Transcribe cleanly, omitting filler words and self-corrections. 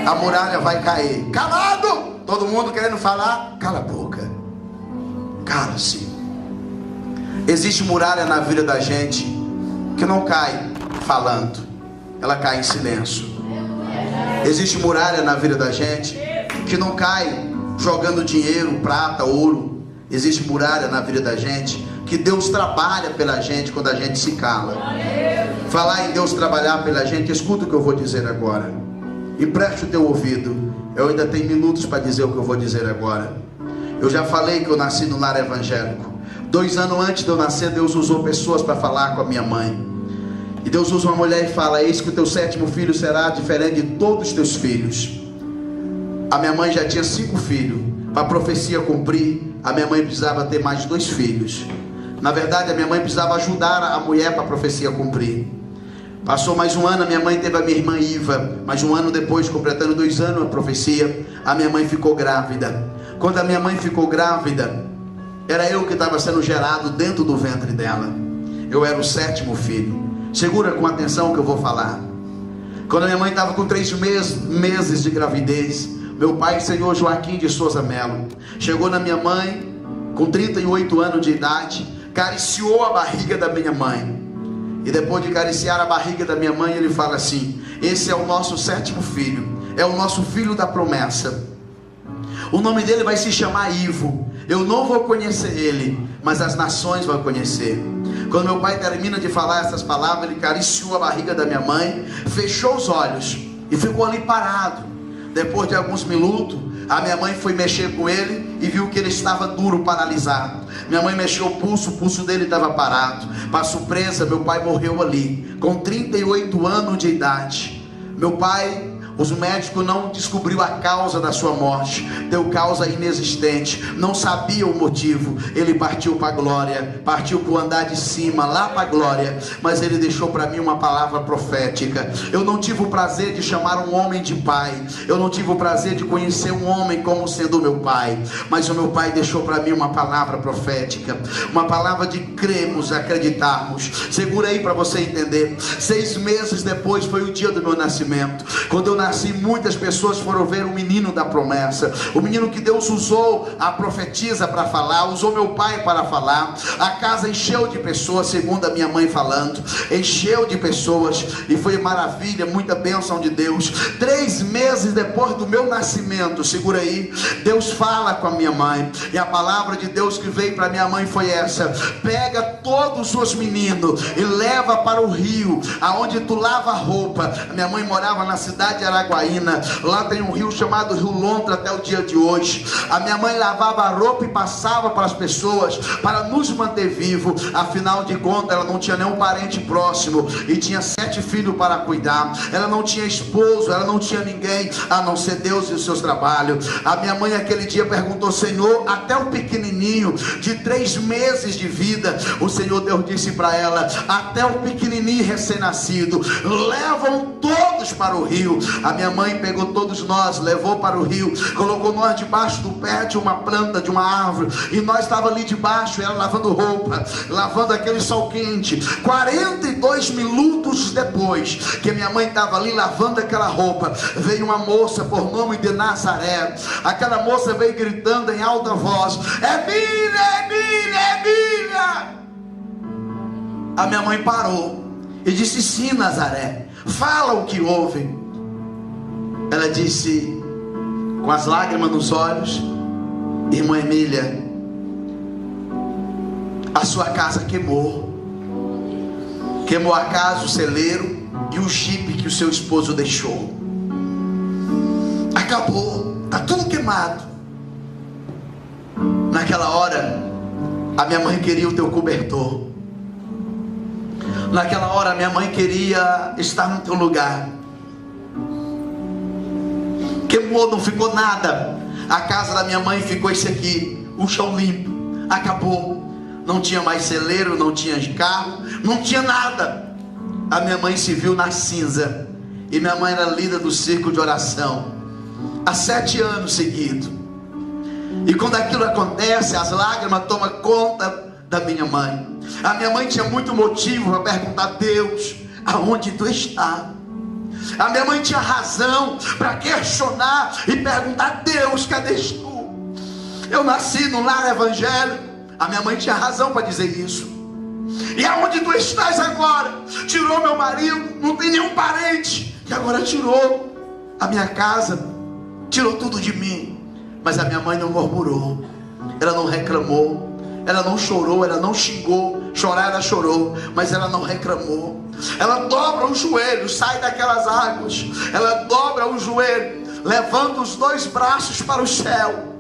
A muralha vai cair. Calado! Todo mundo querendo falar, cala a boca. Cala-se. Existe muralha na vida da gente que não cai falando, ela cai em silêncio. Existe muralha na vida da gente que não cai jogando dinheiro, prata, ouro. Existe muralha na vida da gente que Deus trabalha pela gente quando a gente se cala. Falar em Deus trabalhar pela gente, escuta o que eu vou dizer agora. Empreste o teu ouvido. Eu ainda tenho minutos para dizer o que eu vou dizer agora. Eu já falei que eu nasci no lar evangélico. 2 anos antes de eu nascer, Deus usou pessoas para falar com a minha mãe. E Deus usa uma mulher e fala: eis que o teu 7º filho será diferente de todos os teus filhos. A minha mãe já tinha 5 filhos. Para a profecia cumprir, a minha mãe precisava ter mais 2 filhos. Na verdade, a minha mãe precisava ajudar a mulher para a profecia cumprir. Passou mais 1 ano, a minha mãe teve a minha irmã Iva. Mais 1 ano depois, completando 2 anos a profecia, a minha mãe ficou grávida. Quando a minha mãe ficou grávida, era eu que estava sendo gerado dentro do ventre dela. Eu era o 7º filho. Segura com atenção o que eu vou falar. Quando a minha mãe estava com 3 meses de gravidez, meu pai, senhor Joaquim de Souza Melo, chegou na minha mãe com 38 anos de idade, acariciou a barriga da minha mãe. E depois de acariciar a barriga da minha mãe, ele fala assim: esse é o nosso 7º filho, é o nosso filho da promessa. O nome dele vai se chamar Ivo. Eu não vou conhecer ele, mas as nações vão conhecer. Quando meu pai termina de falar essas palavras, ele acariciou a barriga da minha mãe, fechou os olhos e ficou ali parado. Depois de alguns minutos, a minha mãe foi mexer com ele e viu que ele estava duro, paralisado. Minha mãe mexeu o pulso dele estava parado. Para surpresa, meu pai morreu ali, com 38 anos de idade. Meu pai, os médicos não descobriu a causa da sua morte, deu causa inexistente, não sabia o motivo. Ele partiu para a glória, partiu para o andar de cima, lá para a glória. Mas ele deixou para mim uma palavra profética. Eu não tive o prazer de chamar um homem de pai, eu não tive o prazer de conhecer um homem como sendo meu pai, mas o meu pai deixou para mim uma palavra profética, uma palavra de cremos, acreditarmos. Segura aí para você entender. 6 meses depois foi o dia do meu nascimento. Quando eu nasci, muitas pessoas foram ver o menino da promessa, o menino que Deus usou a profetisa para falar, usou meu pai para falar. A casa encheu de pessoas, segundo a minha mãe falando, encheu de pessoas, e foi maravilha, muita bênção de Deus. 3 meses depois do meu nascimento, segura aí, Deus fala com a minha mãe, e a palavra de Deus que veio para minha mãe foi essa: pega todos os meninos e leva para o rio, aonde tu lava roupa. A minha mãe morava na cidade de Araguaína, lá tem um rio chamado Rio Lontra até o dia de hoje. A minha mãe lavava a roupa e passava para as pessoas, para nos manter vivos. Afinal de contas, ela não tinha nenhum parente próximo, e tinha 7 filhos para cuidar. Ela não tinha esposo, ela não tinha ninguém, a não ser Deus e os seus trabalhos. A minha mãe aquele dia perguntou: Senhor, até o pequenininho de 3 meses de vida, o Senhor Deus disse para ela: até o pequenininho recém-nascido, levam todos para o rio. A minha mãe pegou todos nós, levou para o rio, colocou nós debaixo do pé de uma planta, de uma árvore, e nós estávamos ali debaixo, ela lavando roupa, lavando aquele sol quente. 42 minutos depois que minha mãe estava ali lavando aquela roupa, veio uma moça por nome de Nazaré. Aquela moça veio gritando em alta voz: é Bíblia, é Bíblia, é Bíblia. A minha mãe parou e disse: sim, Nazaré, fala o que houve. Ela disse, com as lágrimas nos olhos: irmã Emília, a sua casa queimou. Queimou a casa, o celeiro e o jipe que o seu esposo deixou. Acabou, está tudo queimado. Naquela hora, a minha mãe queria o teu cobertor. Naquela hora, a minha mãe queria estar no teu lugar. Queimou, não ficou nada. A casa da minha mãe ficou esse aqui, o chão limpo. Acabou. Não tinha mais celeiro, não tinha carro, não tinha nada. A minha mãe se viu na cinza. E minha mãe era líder do círculo de oração há 7 anos seguidos. E quando aquilo acontece, as lágrimas tomam conta da minha mãe. A minha mãe tinha muito motivo para perguntar: Deus, aonde tu está? A minha mãe tinha razão para questionar e perguntar: Deus, cadê tu? Eu nasci num lar evangélico. A minha mãe tinha razão para dizer isso. E aonde tu estás agora? Tirou meu marido, não tem nenhum parente. E agora tirou a minha casa, tirou tudo de mim. Mas a minha mãe não murmurou, ela não reclamou, ela não chorou, ela não xingou. Chorar ela chorou, mas ela não reclamou. Ela dobra o joelho, sai daquelas águas. Ela dobra o joelho, levanta os dois braços para o céu.